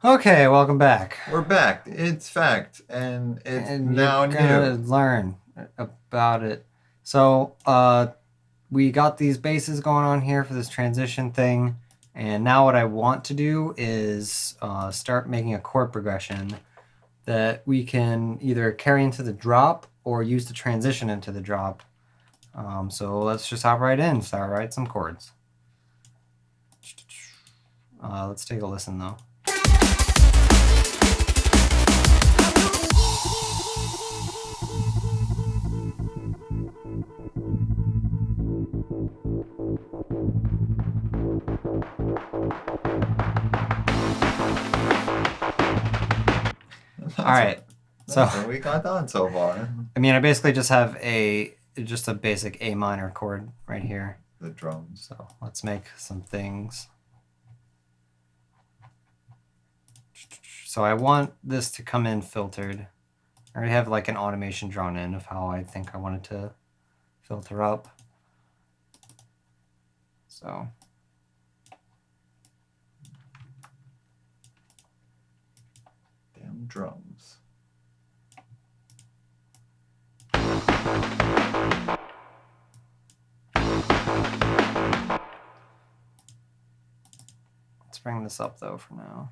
Okay, welcome back. We're back. It's fact, and it's And now you're gonna new. learn about it. So, we got these bases going on here for this transition thing, and now what I want to do is start making a chord progression that we can either carry into the drop or use to transition into the drop. So let's just hop right in, start write some chords. Let's take a listen though. All right. So we got done so far. I mean, I basically just have just a basic A minor chord right here. The drums. So let's make some things. So I want this to come in filtered. I already have like an automation drawn in of how I think I want it to filter up. So damn drums. let's bring this up though for now.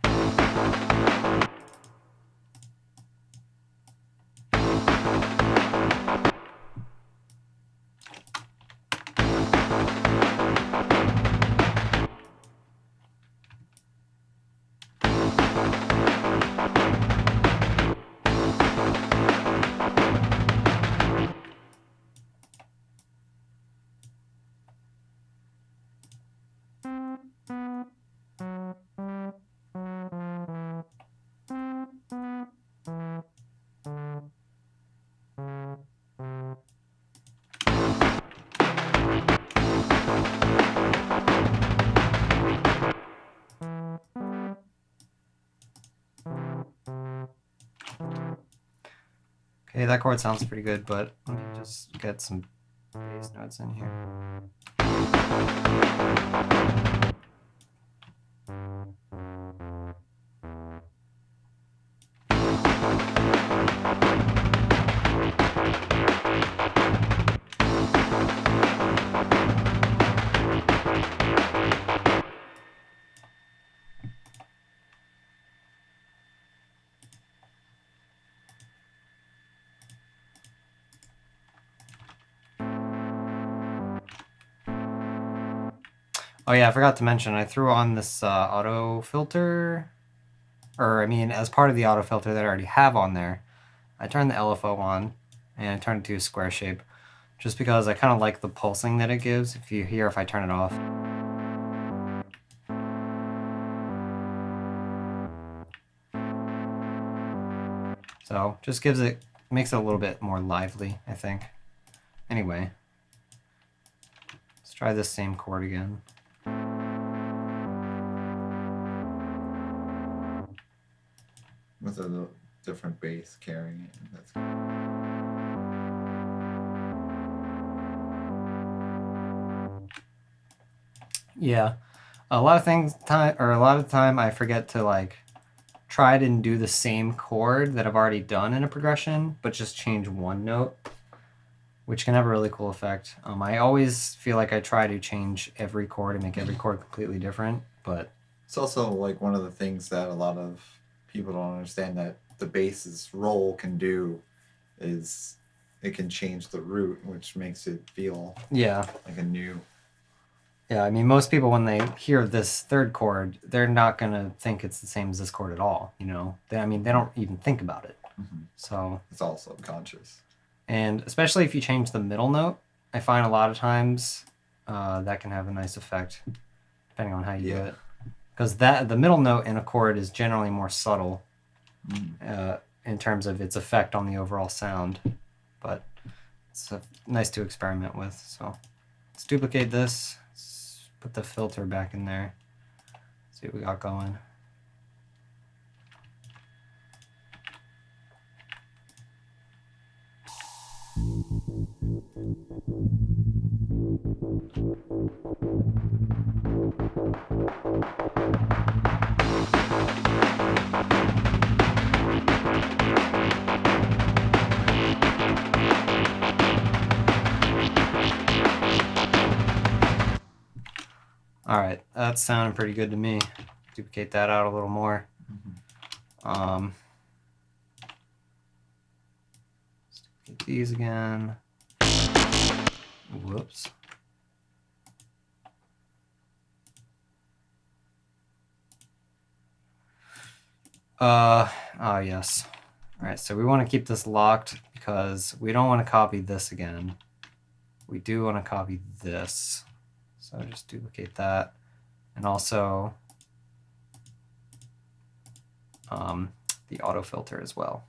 Okay, that chord sounds pretty good, but let me just get some bass notes in here. Oh yeah, I forgot to mention, I threw on this auto filter, or I mean, as part of the auto filter that I already have on there, I turned the LFO on and I turned it to a square shape, just because I kind of like the pulsing that it gives. If you hear if I turn it off. So just makes it a little bit more lively, I think. Anyway, let's try this same chord again. With a different bass carrying it. That's good. Yeah, a lot of time I forget to like try and do the same chord that I've already done in a progression, but just change one note, which can have a really cool effect. I always feel like I try to change every chord and make every chord completely different, but it's also like one of the things that a lot of people don't understand that the bass's role can do is it can change the root, which makes it feel like a new. Yeah, I mean, most people, when they hear this third chord, they're not going to think it's the same as this chord at all, you know? They don't even think about it. Mm-hmm. So it's all subconscious. And especially if you change the middle note, I find a lot of times that can have a nice effect, depending on how you do it. Because the middle note in a chord is generally more subtle in terms of its effect on the overall sound. But it's nice to experiment with. So let's duplicate this. Let's put the filter back in there. See what we got going. All right, that's sounding pretty good to me. Duplicate that out a little more. Let's duplicate these again. Whoops. Oh yes. All right, so we want to keep this locked because we don't want to copy this again. We do want to copy this. So just duplicate that. And also the auto filter as well.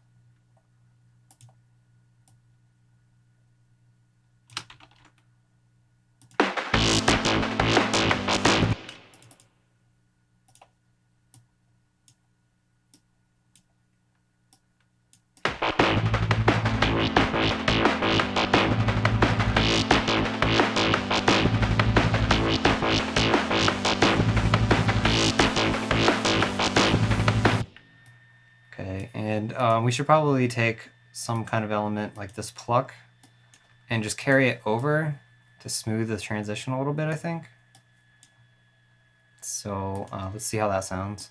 Okay, and we should probably take some kind of element like this pluck and just carry it over to smooth the transition a little bit, I think. So let's see how that sounds.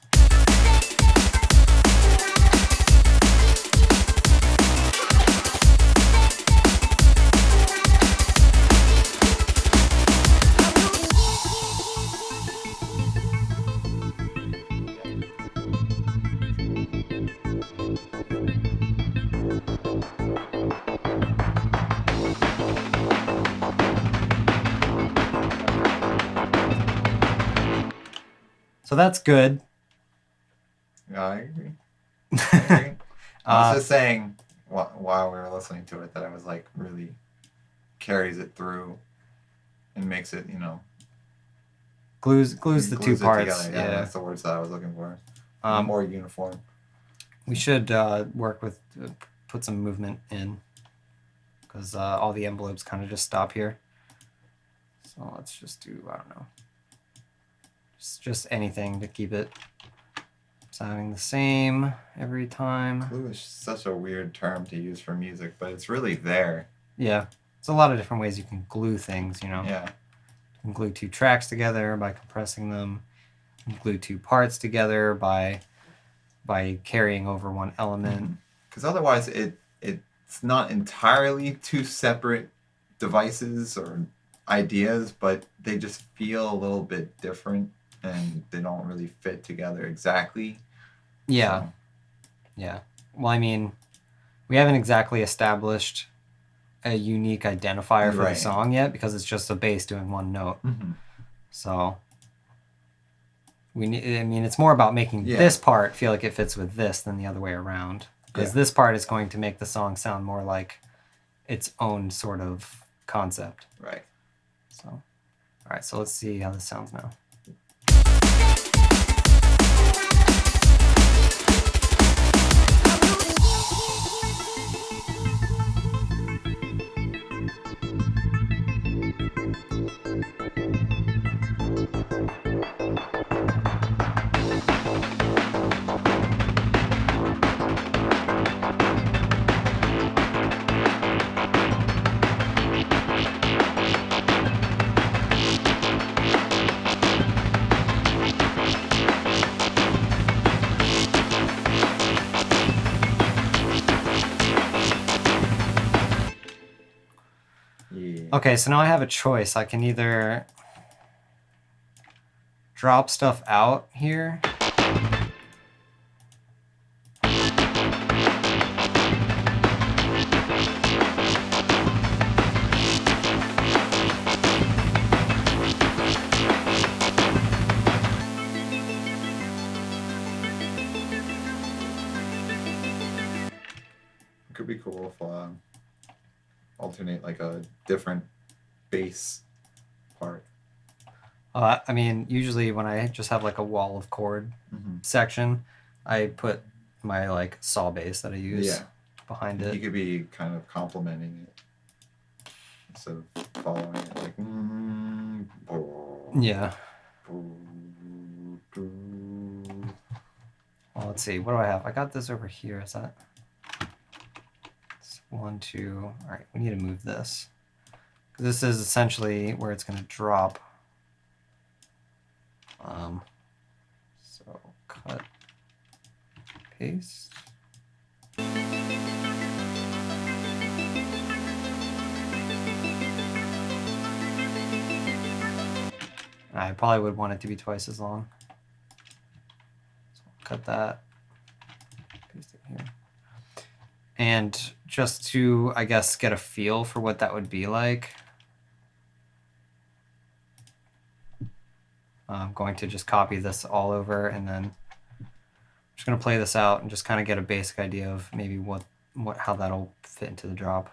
So that's good. Yeah, I agree. I agree. I was just saying while we were listening to it that I was like really carries it through and makes it, glues the two parts. Together. Yeah, that's the words that I was looking for. More uniform. We should work with put some movement in because all the envelopes kind of just stop here. So let's just do, I don't know, just anything to keep it sounding the same every time. Glue is such a weird term to use for music, but it's really there. Yeah, there's a lot of different ways you can glue things, Yeah. You can glue two tracks together by compressing them. You can glue two parts together by carrying over one element. Because otherwise it's not entirely two separate devices or ideas, but they just feel a little bit different and they don't really fit together exactly. Yeah. So. Yeah. Well, I mean, we haven't exactly established a unique identifier for the song yet because it's just a bass doing one note. So it's more about making this part feel like it fits with this than the other way around. Because this part is going to make the song sound more like its own sort of concept. Right. So, all right, so let's see how this sounds now. Okay, so now I have a choice. I can either drop stuff out here. It could be cool if alternate like a different bass part. I mean, usually when I just have like a wall of chord section, I put my like saw bass that I use behind it. You could be kind of complementing it instead of following it like. Yeah. Well, let's see. What do I have? I got this over here. Is that? 1, 2. All right, we need to move this. This is essentially where it's going to drop. So cut, paste. I probably would want it to be twice as long. So cut that, paste it here. And just to, I guess, get a feel for what that would be like, I'm going to just copy this all over, and then I'm just going to play this out and just kind of get a basic idea of maybe how that'll fit into the drop.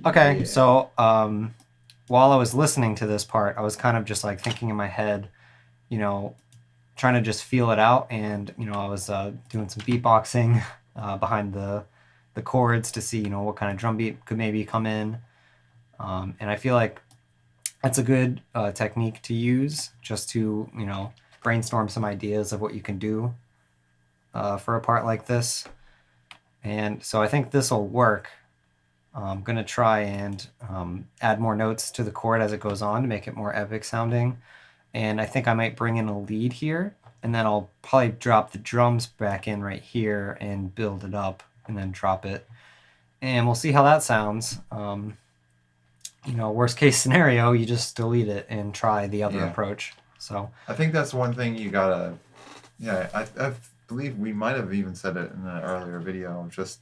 Okay, yeah. So while I was listening to this part, I was kind of just like thinking in my head, you know, trying to just feel it out, and you know, I was doing some beatboxing behind the chords to see, you know, what kind of drum beat could maybe come in, and I feel like that's a good technique to use just to, you know, brainstorm some ideas of what you can do for a part like this, and so I think this will work. I'm going to try and add more notes to the chord as it goes on to make it more epic sounding. And I think I might bring in a lead here, and then I'll probably drop the drums back in right here and build it up and then drop it. And we'll see how that sounds. You know, worst case scenario, you just delete it and try the other approach. So I think that's one thing you gotta, I believe we might have even said it in an earlier video, just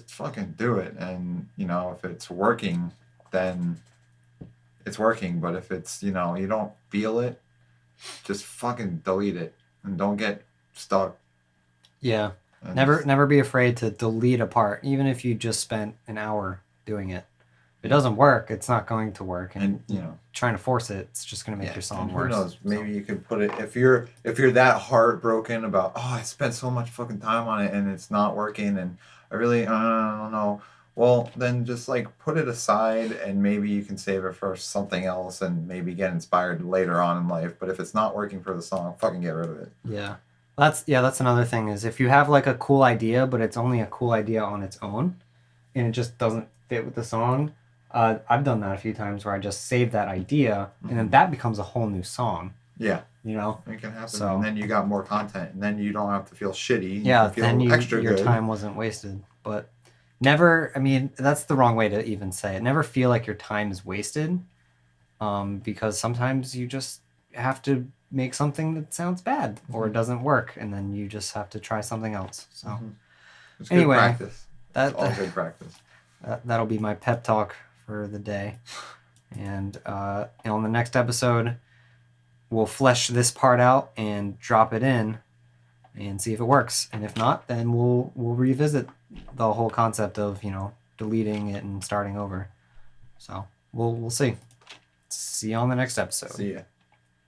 fucking do it. And, you know, if it's working, then it's working. But if it's, you know, you don't feel it, just fucking delete it and don't get stuck. Yeah. And never be afraid to delete a part, even if you just spent an hour doing it. If it doesn't work, it's not going to work. And you know, trying to force it, it's just going to make your song worse. Who knows? Maybe you could put it, if you're that heartbroken about, oh, I spent so much fucking time on it and it's not working and I really, I don't know. Well, then just like put it aside and maybe you can save it for something else and maybe get inspired later on in life. But if it's not working for the song, fucking get rid of it. Yeah. That's another thing is if you have like a cool idea, but it's only a cool idea on its own and it just doesn't fit with the song. I've done that a few times where I just save that idea and then that becomes a whole new song. Yeah. You know? It can happen. So, and then you got more content and then you don't have to feel shitty. Yeah, then your time wasn't wasted. But never, I mean, that's the wrong way to even say it. Never feel like your time is wasted because sometimes you just have to make something that sounds bad or it doesn't work and then you just have to try something else. So it's anyway, good practice. It's all good practice. That'll be my pep talk for the day. And on the next episode, we'll flesh this part out and drop it in and see if it works. And if not, then we'll revisit the whole concept of, you know, deleting it and starting over. So we'll see. See you on the next episode. See ya.